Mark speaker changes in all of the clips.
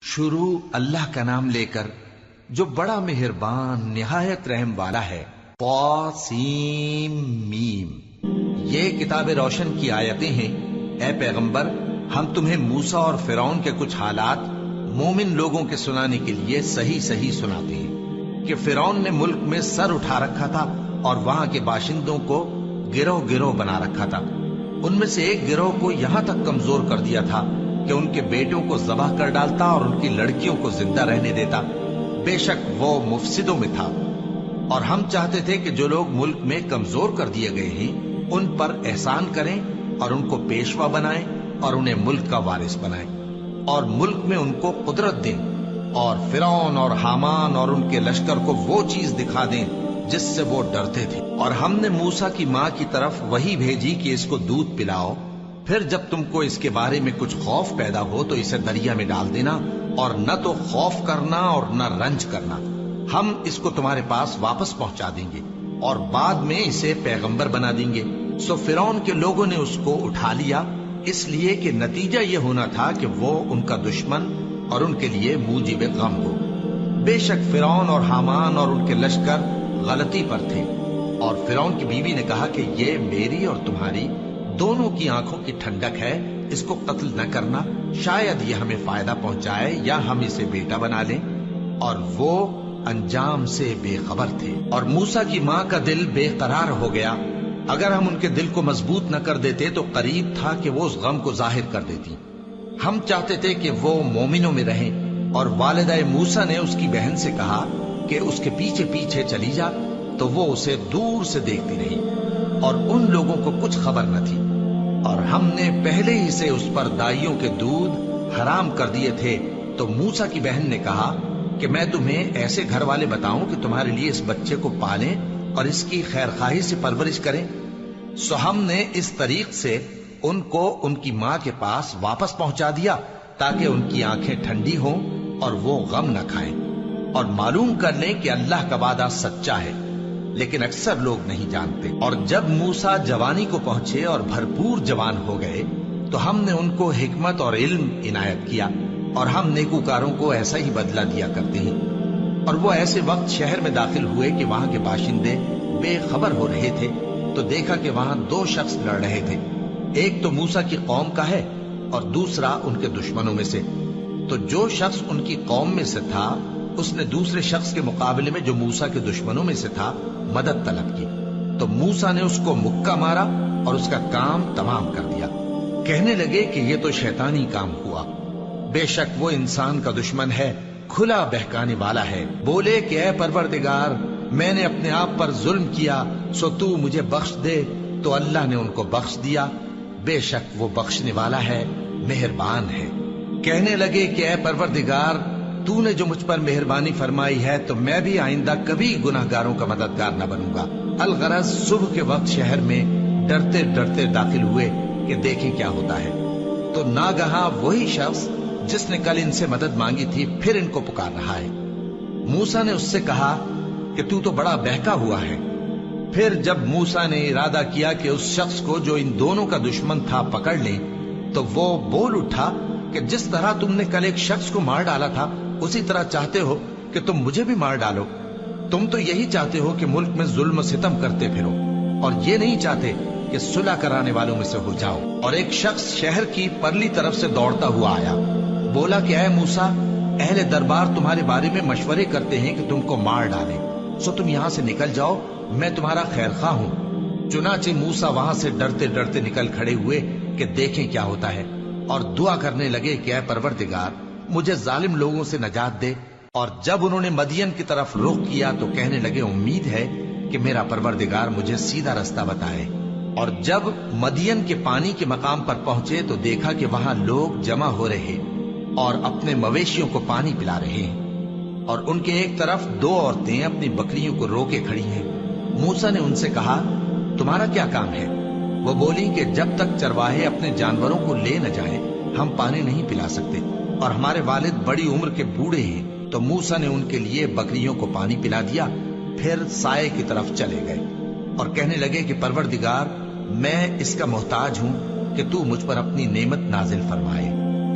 Speaker 1: شروع اللہ کا نام لے کر جو بڑا مہربان نہایت رحم والا ہے۔ طاسیم میم۔ یہ کتاب روشن کی آیتیں ہیں۔ اے پیغمبر، ہم تمہیں موسیٰ اور فرعون کے کچھ حالات مومن لوگوں کے سنانے کے لیے صحیح صحیح سناتے ہیں کہ فرعون نے ملک میں سر اٹھا رکھا تھا اور وہاں کے باشندوں کو گروہ گروہ بنا رکھا تھا۔ ان میں سے ایک گروہ کو یہاں تک کمزور کر دیا تھا کہ ان کے بیٹوں کو ذبح کر ڈالتا اور ان کی لڑکیوں کو زندہ رہنے دیتا۔ بے شک وہ مفسدوں میں تھا، اور ہم چاہتے تھے کہ جو لوگ ملک میں کمزور کر دیے گئے ہیں ان پر احسان کریں اور ان کو پیشوا بنائیں اور انہیں ملک کا وارث بنائیں اور ملک میں ان کو قدرت دیں، اور فرعون اور حامان اور ان کے لشکر کو وہ چیز دکھا دیں جس سے وہ ڈرتے تھے۔ اور ہم نے موسیٰ کی ماں کی طرف وحی بھیجی کہ اس کو دودھ پلاؤ، پھر جب تم کو اس کے بارے میں کچھ خوف پیدا ہو تو اسے دریا میں ڈال دینا، اور نہ تو خوف کرنا اور نہ رنج کرنا، ہم اس کو تمہارے پاس واپس پہنچا دیں گے اور بعد میں اسے پیغمبر بنا دیں گے۔ سو فرعون کے لوگوں نے اس کو اٹھا لیا، اس لیے کہ نتیجہ یہ ہونا تھا کہ وہ ان کا دشمن اور ان کے لیے موجب غم ہو۔ بے شک فرعون اور حامان اور ان کے لشکر غلطی پر تھے، اور فرعون کی بیوی نے کہا کہ یہ میری اور تمہاری دونوں کی آنکھوں کی ٹھنڈک ہے، اس کو قتل نہ کرنا، شاید یہ ہمیں فائدہ پہنچائے یا ہم اسے بیٹا بنا لیں۔ اور وہ انجام سے بے خبر تھے۔ اور موسیٰ کی ماں کا دل بے قرار ہو گیا۔ اگر ہم ان کے دل کو مضبوط نہ کر دیتے تو قریب تھا کہ وہ اس غم کو ظاہر کر دیتی۔ ہم چاہتے تھے کہ وہ مومنوں میں رہیں، اور والدہ موسیٰ نے اس کی بہن سے کہا کہ اس کے پیچھے پیچھے چلی جا، تو وہ اسے دور سے دیکھتی رہی، اور ان لوگوں کو کچھ خبر نہ تھی۔ اور ہم نے پہلے ہی سے اس پر دائیوں کے دودھ حرام کر دیے تھے۔ تو موسیٰ کی بہن نے کہا کہ میں تمہیں ایسے گھر والے بتاؤں کہ تمہارے لیے اس بچے کو پالیں اور اس کی خیر خواہی سے پرورش کریں۔ سو ہم نے اس طریق سے ان کو ان کی ماں کے پاس واپس پہنچا دیا تاکہ ان کی آنکھیں ٹھنڈی ہوں اور وہ غم نہ کھائیں، اور معلوم کر لیں کہ اللہ کا وعدہ سچا ہے، لیکن اکثر لوگ نہیں جانتے۔ اور جب موسیٰ جوانی کو پہنچے اور بھرپور جوان ہو گئے تو ہم نے ان کو حکمت اور علم عنایت کیا، اور ہم نیکوکاروں کو ایسا ہی بدلہ دیا کرتے ہیں۔ اور وہ ایسے وقت شہر میں داخل ہوئے کہ وہاں کے باشندے بے خبر ہو رہے تھے، تو دیکھا کہ وہاں دو شخص لڑ رہے تھے، ایک تو موسیٰ کی قوم کا ہے اور دوسرا ان کے دشمنوں میں سے۔ تو جو شخص ان کی قوم میں سے تھا اس نے دوسرے شخص کے مقابلے میں جو موسیٰ کے دشمنوں میں سے تھا مدد طلب کی، تو موسیٰ نے اس کو مکہ مارا اور اس کا کام تمام کر دیا۔ کہنے لگے کہ یہ تو شیطانی کام ہوا، بے شک وہ انسان کا دشمن ہے، کھلا بہکانے والا ہے۔ بولے کہ اے پروردگار، میں نے اپنے آپ پر ظلم کیا، سو تو مجھے بخش دے، تو اللہ نے ان کو بخش دیا، بے شک وہ بخشنے والا ہے، مہربان ہے۔ کہنے لگے کہ اے پروردگار، تو نے جو مجھ پر مہربانی فرمائی ہے تو میں بھی آئندہ کبھی گناہگاروں کا مددگار نہ بنوں گا۔ الغرض صبح کے وقت شہر میں ڈرتے ڈرتے داخل ہوئے کہ دیکھیں کیا ہوتا ہے، تو ناگہاں وہی شخص جس نے کل ان سے مدد مانگی تھی پھر ان کو پکار رہا ہے۔ موسیٰ نے اس سے کہا کہ تو بڑا بہکا ہوا ہے۔ پھر جب موسیٰ نے ارادہ کیا کہ اس شخص کو جو ان دونوں کا دشمن تھا پکڑ لیں، تو وہ بول اٹھا کہ جس طرح تم نے کل ایک شخص کو مار ڈالا تھا اسی طرح چاہتے ہو کہ تم مجھے بھی مار ڈالو۔ تم تو یہی چاہتے ہو کہ ملک میں ظلم و ستم کرتے پھرو، اور یہ نہیں چاہتے کہ صلح کرانے والوں میں سے ہو جاؤ۔ اور ایک شخص شہر کی پرلی طرف سے دوڑتا ہوا آیا، بولا کہ اے موسیٰ، اہل دربار تمہارے بارے میں مشورے کرتے ہیں کہ تم کو مار ڈالیں، سو تم یہاں سے نکل جاؤ، میں تمہارا خیر خواہ ہوں۔ چنانچہ موسیٰ وہاں سے ڈرتے ڈرتے نکل کھڑے ہوئے کہ دیکھیں کیا ہوتا ہے، اور دعا کرنے لگے کہ اے پروردگار، مجھے ظالم لوگوں سے نجات دے۔ اور جب انہوں نے مدین کی طرف رخ کیا تو کہنے لگے امید ہے کہ میرا پروردگار مجھے سیدھا رستہ بتائے۔ اور جب مدین کے پانی کے مقام پر پہنچے تو دیکھا کہ وہاں لوگ جمع ہو رہے اور اپنے مویشیوں کو پانی پلا رہے ہیں، اور ان کے ایک طرف دو عورتیں اپنی بکریوں کو روکے کھڑی ہیں۔ موسیٰ نے ان سے کہا تمہارا کیا کام ہے؟ وہ بولی کہ جب تک چرواہے اپنے جانوروں کو لے نہ جائیں ہم پانی نہیں پلا سکتے، اور ہمارے والد بڑی عمر کے بوڑھے ہیں۔ تو موسیٰ نے ان کے لیے بکریوں کو پانی پلا دیا، پھر سائے کی طرف چلے گئے اور کہنے لگے کہ پروردگار، میں اس کا محتاج ہوں کہ تو مجھ پر اپنی نعمت نازل فرمائے۔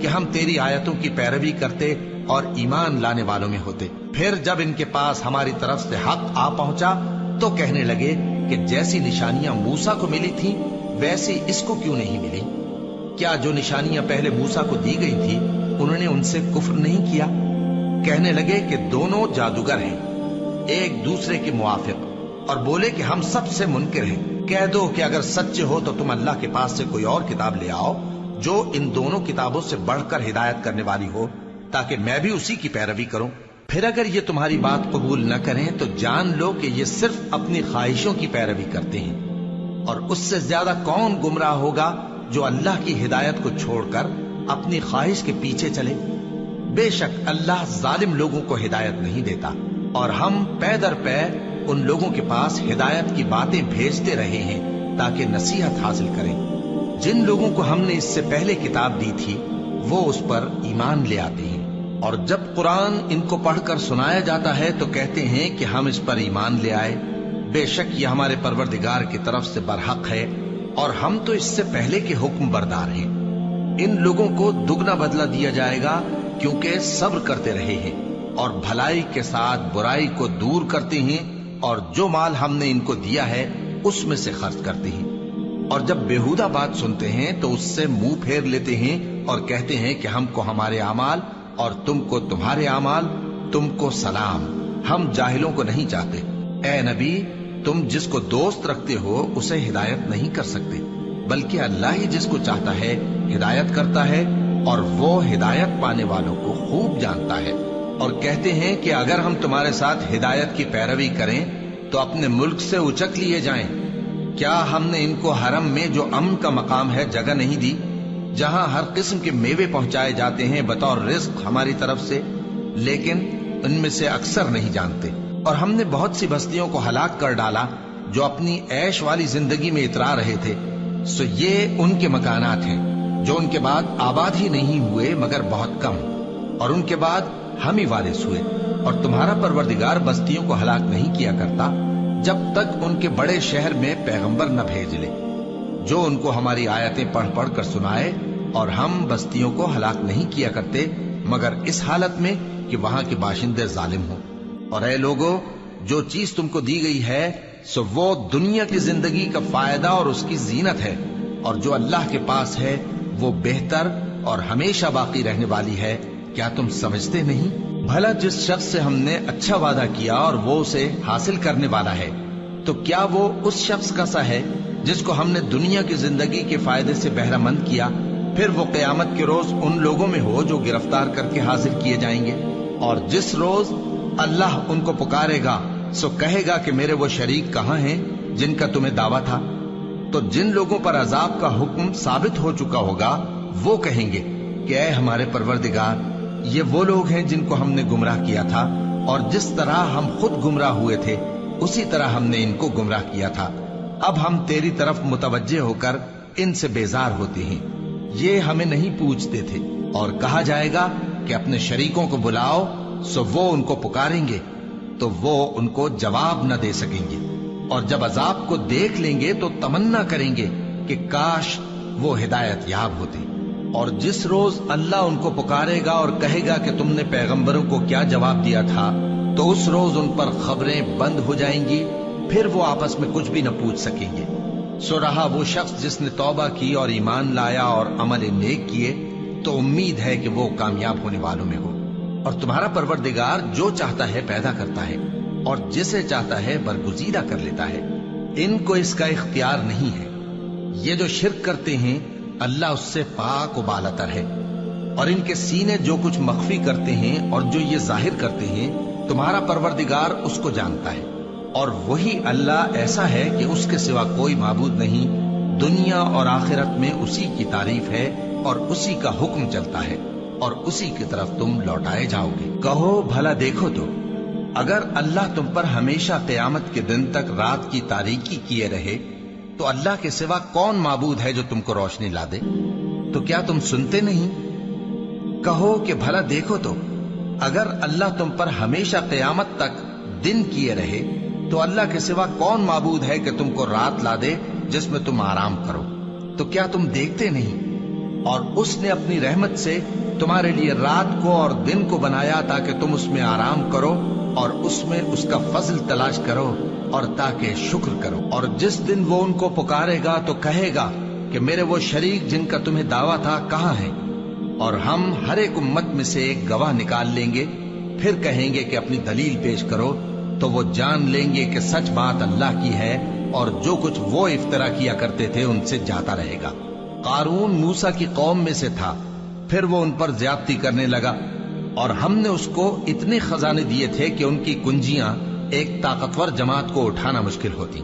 Speaker 1: کہ ہم تیری آیتوں کی پیروی کرتے اور ایمان لانے والوں میں ہوتے۔ پھر جب ان کے پاس ہماری طرف سے حق آ پہنچا تو کہنے لگے کہ جیسی نشانیاں موسیٰ کو ملی تھی ویسی اس کو کیوں نہیں ملی؟ کیا جو نشانیاں پہلے موسیٰ کو دی گئی تھی انہوں نے ان سے کفر نہیں کیا؟ کہنے لگے کہ دونوں جادوگر ہیں، ایک دوسرے کے موافق، اور بولے کہ ہم سب سے منکر ہیں۔ کہہ دو کہ اگر سچے ہو تو تم اللہ کے پاس سے کوئی اور کتاب لے آؤ جو ان دونوں کتابوں سے بڑھ کر ہدایت کرنے والی ہو، تاکہ میں بھی اسی کی پیروی کروں۔ پھر اگر یہ تمہاری بات قبول نہ کریں تو جان لو کہ یہ صرف اپنی خواہشوں کی پیروی کرتے ہیں، اور اس سے زیادہ کون گمراہ ہوگا جو اللہ کی ہدایت کو چھوڑ کر اپنی خواہش کے پیچھے چلے۔ بے شک اللہ ظالم لوگوں کو ہدایت نہیں دیتا، اور ہم پے در پے ان لوگوں کے پاس ہدایت کی باتیں بھیجتے رہے ہیں تاکہ نصیحت حاصل کریں۔ جن لوگوں کو ہم نے اس سے پہلے کتاب دی تھی وہ اس پر ایمان لے آتے ہیں، اور جب قرآن ان کو پڑھ کر سنایا جاتا ہے تو کہتے ہیں کہ ہم اس پر ایمان لے آئے۔ بے شک یہ ہمارے پروردگار کی طرف سے برحق ہے، اور ہم تو اس سے پہلے کے حکم بردار ہیں۔ ان لوگوں کو دگنا بدلہ دیا جائے گا کیونکہ صبر کرتے رہے ہیں اور بھلائی کے ساتھ برائی کو دور کرتے ہیں، اور جو مال ہم نے ان کو دیا ہے اس میں سے خرچ کرتے ہیں۔ اور جب بیہودہ بات سنتے ہیں تو اس سے منہ پھیر لیتے ہیں اور کہتے ہیں کہ ہم کو ہمارے اعمال اور تم کو تمہارے اعمال، تم کو سلام، ہم جاہلوں کو نہیں چاہتے۔ اے نبی، تم جس کو دوست رکھتے ہو اسے ہدایت نہیں کر سکتے، بلکہ اللہ ہی جس کو چاہتا ہے ہدایت کرتا ہے، اور وہ ہدایت پانے والوں کو خوب جانتا ہے۔ اور کہتے ہیں کہ اگر ہم تمہارے ساتھ ہدایت کی پیروی کریں تو اپنے ملک سے اچک لیے جائیں۔ کیا ہم نے ان کو حرم میں جو امن کا مقام ہے جگہ نہیں دی، جہاں ہر قسم کے میوے پہنچائے جاتے ہیں بطور رزق ہماری طرف سے؟ لیکن ان میں سے اکثر نہیں جانتے۔ اور ہم نے بہت سی بستیوں کو ہلاک کر ڈالا جو اپنی عیش والی زندگی میں اترا رہے تھے، سو یہ ان کے مکانات ہیں جو ان کے بعد آباد ہی نہیں ہوئے مگر بہت کم، اور ان کے بعد ہم ہی وارث ہوئے۔ اور تمہارا پروردگار بستیوں کو ہلاک نہیں کیا کرتا جب تک ان کے بڑے شہر میں پیغمبر نہ بھیج لے جو ان کو ہماری آیتیں پڑھ پڑھ کر سنائے، اور ہم بستیوں کو ہلاک نہیں کیا کرتے مگر اس حالت میں کہ وہاں کے باشندے ظالم ہوں۔ اور اے لوگو، جو چیز تم کو دی گئی ہے سو وہ دنیا کی زندگی کا فائدہ اور اس کی زینت ہے، اور جو اللہ کے پاس ہے وہ بہتر اور ہمیشہ باقی رہنے والی ہے۔ کیا تم سمجھتے نہیں؟ بھلا جس شخص سے ہم نے اچھا وعدہ کیا اور وہ اسے حاصل کرنے والا ہے، تو کیا وہ اس شخص کا سا ہے جس کو ہم نے دنیا کی زندگی کے فائدے سے بہرہ مند کیا، پھر وہ قیامت کے روز ان لوگوں میں ہو جو گرفتار کر کے حاضر کیے جائیں گے؟ اور جس روز اللہ ان کو پکارے گا سو کہے گا کہ میرے وہ شریک کہاں ہیں جن کا تمہیں دعویٰ تھا؟ تو جن لوگوں پر عذاب کا حکم ثابت ہو چکا ہوگا وہ کہیں گے کہ اے ہمارے پروردگار، یہ وہ لوگ ہیں جن کو ہم نے گمراہ کیا تھا، اور جس طرح ہم خود گمراہ ہوئے تھے اسی طرح ہم نے ان کو گمراہ کیا تھا۔ اب ہم تیری طرف متوجہ ہو کر ان سے بیزار ہوتے ہیں، یہ ہمیں نہیں پوچھتے تھے۔ اور کہا جائے گا کہ اپنے شریکوں کو بلاؤ، سو وہ ان کو پکاریں گے تو وہ ان کو جواب نہ دے سکیں گے، اور جب عذاب کو دیکھ لیں گے تو تمنا کریں گے کہ کاش وہ ہدایت یاب ہوتے۔ اور جس روز اللہ ان کو پکارے گا اور کہے گا کہ تم نے پیغمبروں کو کیا جواب دیا تھا، تو اس روز ان پر خبریں بند ہو جائیں گی، پھر وہ آپس میں کچھ بھی نہ پوچھ سکیں گے۔ سو رہا وہ شخص جس نے توبہ کی اور ایمان لایا اور عمل نیک کیے تو امید ہے کہ وہ کامیاب ہونے والوں میں ہو۔ اور تمہارا پروردگار جو چاہتا ہے پیدا کرتا ہے، اور جسے چاہتا ہے برگزیدہ کر لیتا ہے، ان کو اس کا اختیار نہیں ہے۔ یہ جو شرک کرتے ہیں اللہ اس سے پاک و بالاتر ہے، اور ان کے سینے جو کچھ مخفی کرتے ہیں اور جو یہ ظاہر کرتے ہیں تمہارا پروردگار اس کو جانتا ہے۔ اور وہی اللہ ایسا ہے کہ اس کے سوا کوئی معبود نہیں، دنیا اور آخرت میں اسی کی تعریف ہے اور اسی کا حکم چلتا ہے، اور اسی کی طرف تم لوٹائے جاؤ گے۔ کہو بھلا دیکھو تو، اگر اللہ تم پر ہمیشہ قیامت کے دن تک رات کی تاریکی کیے رہے تو اللہ کے سوا کون معبود ہے جو تم کو روشنی لا دے؟ تو کیا تم سنتے نہیں؟ کہو کہ بھلا دیکھو تو، اگر اللہ تم پر ہمیشہ قیامت تک دن کیے رہے تو اللہ کے سوا کون معبود ہے کہ تم کو رات لا دے جس میں تم آرام کرو؟ تو کیا تم دیکھتے نہیں؟ اور اس نے اپنی رحمت سے تمہارے لیے رات کو اور دن کو بنایا تاکہ تم اس میں آرام کرو اور اس میں اس کا فضل تلاش کرو اور تاکہ شکر کرو۔ اور جس دن وہ ان کو پکارے گا تو کہے گا کہ میرے وہ شریک جن کا تمہیں دعویٰ تھا کہاں ہیں؟ اور ہم ہر ایک امت میں سے ایک گواہ نکال لیں گے، پھر کہیں گے کہ اپنی دلیل پیش کرو، تو وہ جان لیں گے کہ سچ بات اللہ کی ہے اور جو کچھ وہ افترا کیا کرتے تھے ان سے جاتا رہے گا۔ قارون موسیٰ کی قوم میں سے تھا، پھر وہ ان پر زیادتی کرنے لگا، اور ہم نے اس کو اتنے خزانے دیے تھے کہ ان کی کنجیاں ایک طاقتور جماعت کو اٹھانا مشکل ہوتی۔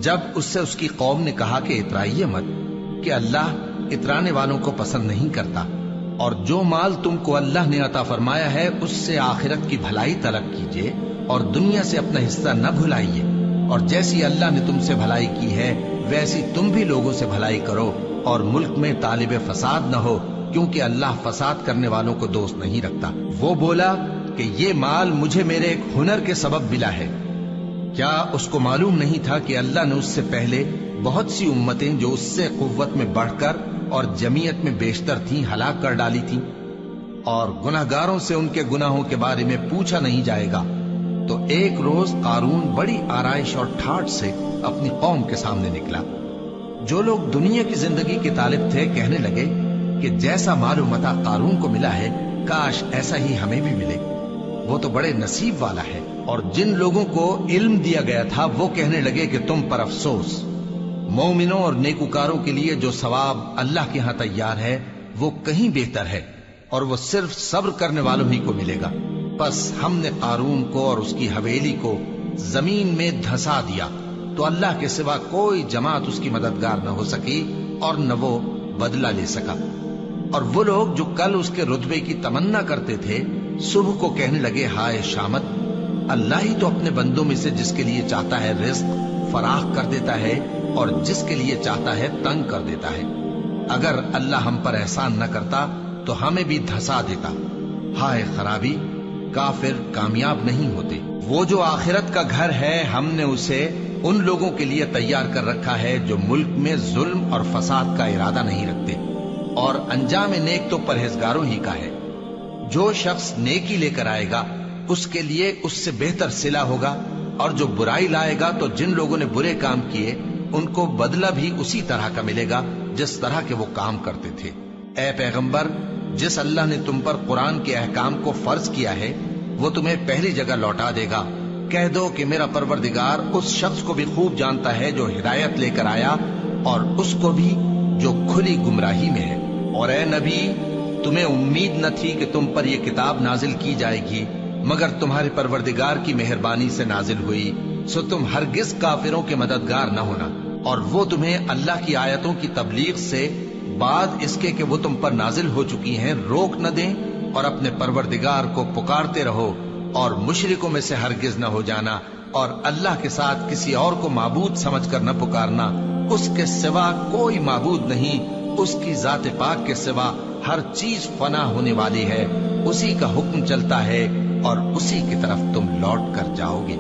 Speaker 1: جب اس سے اس کی قوم نے کہا کہ اترائیے مت، کہ اللہ اترانے والوں کو پسند نہیں کرتا، اور جو مال تم کو اللہ نے عطا فرمایا ہے اس سے آخرت کی بھلائی طلب کیجیے اور دنیا سے اپنا حصہ نہ بھلائیے، اور جیسی اللہ نے تم سے بھلائی کی ہے ویسی تم بھی لوگوں سے بھلائی کرو، اور ملک میں طالب فساد نہ ہو، کیونکہ اللہ فساد کرنے والوں کو دوست نہیں رکھتا۔ وہ بولا کہ یہ مال مجھے میرے ایک ہنر کے سبب ملا ہے۔ کیا اس کو معلوم نہیں تھا کہ اللہ نے اس سے پہلے بہت سی امتیں جو اس سے قوت میں بڑھ کر اور جمعیت میں بیشتر تھیں ہلاک کر ڈالی تھیں؟ اور گناہگاروں سے ان کے گناہوں کے بارے میں پوچھا نہیں جائے گا۔ تو ایک روز قارون بڑی آرائش اور ٹھاٹھ سے اپنی قوم کے سامنے نکلا۔ جو لوگ دنیا کی زندگی کے طالب تھے کہنے لگے کہ جیسا مال و متاع قارون کو ملا ہے کاش ایسا ہی ہمیں بھی ملے، وہ تو بڑے نصیب والا ہے۔ اور جن لوگوں کو علم دیا گیا تھا وہ کہنے لگے کہ تم پر افسوس، مومنوں اور نیکوکاروں کے لیے جو ثواب اللہ کے ہاں تیار ہے وہ کہیں بہتر ہے، اور وہ صرف صبر کرنے والوں ہی کو ملے گا۔ پس ہم نے قارون کو اور اس کی حویلی کو زمین میں دھسا دیا، تو اللہ کے سوا کوئی جماعت اس کی مددگار نہ ہو سکی اور نہ وہ بدلہ لے سکا۔ اور وہ لوگ جو کل اس کے رتبے کی تمنا کرتے تھے صبح کو کہنے لگے ہائے شامت، اللہ ہی تو اپنے بندوں میں سے جس کے لیے چاہتا ہے رزق فراخ کر دیتا ہے اور جس کے لیے چاہتا ہے تنگ کر دیتا ہے۔ اگر اللہ ہم پر احسان نہ کرتا تو ہمیں بھی دھسا دیتا۔ ہائے خرابی، کافر کامیاب نہیں ہوتے۔ وہ جو آخرت کا گھر ہے ہم نے اسے ان لوگوں کے لیے تیار کر رکھا ہے جو ملک میں ظلم اور فساد کا ارادہ نہیں رکھتے، اور انجام نیک تو پرہیزگاروں ہی کا ہے۔ جو شخص نیکی لے کر آئے گا اس کے لیے اس سے بہتر صلہ ہوگا، اور جو برائی لائے گا تو جن لوگوں نے برے کام کیے ان کو بدلہ بھی اسی طرح کا ملے گا جس طرح کے وہ کام کرتے تھے۔ اے پیغمبر، جس اللہ نے تم پر قرآن کے احکام کو فرض کیا ہے وہ تمہیں پہلی جگہ لوٹا دے گا۔ کہہ دو کہ میرا پروردگار اس شخص کو بھی خوب جانتا ہے جو ہدایت لے کر آیا اور اس کو بھی جو کھلی گمراہی میں ہے۔ اور اے نبی، تمہیں امید نہ تھی کہ تم پر یہ کتاب نازل کی جائے گی مگر تمہارے پروردگار کی مہربانی سے نازل ہوئی، سو تم ہرگز کافروں کے مددگار نہ ہونا، اور وہ تمہیں اللہ کی آیتوں کی تبلیغ سے بعد اس کے کہ وہ تم پر نازل ہو چکی ہیں روک نہ دیں، اور اپنے پروردگار کو پکارتے رہو اور مشرکوں میں سے ہرگز نہ ہو جانا، اور اللہ کے ساتھ کسی اور کو معبود سمجھ کر نہ پکارنا۔ اس کے سوا کوئی معبود نہیں، اس کی ذات پاک کے سوا ہر چیز فنا ہونے والی ہے، اسی کا حکم چلتا ہے اور اسی کی طرف تم لوٹ کر جاؤ گے۔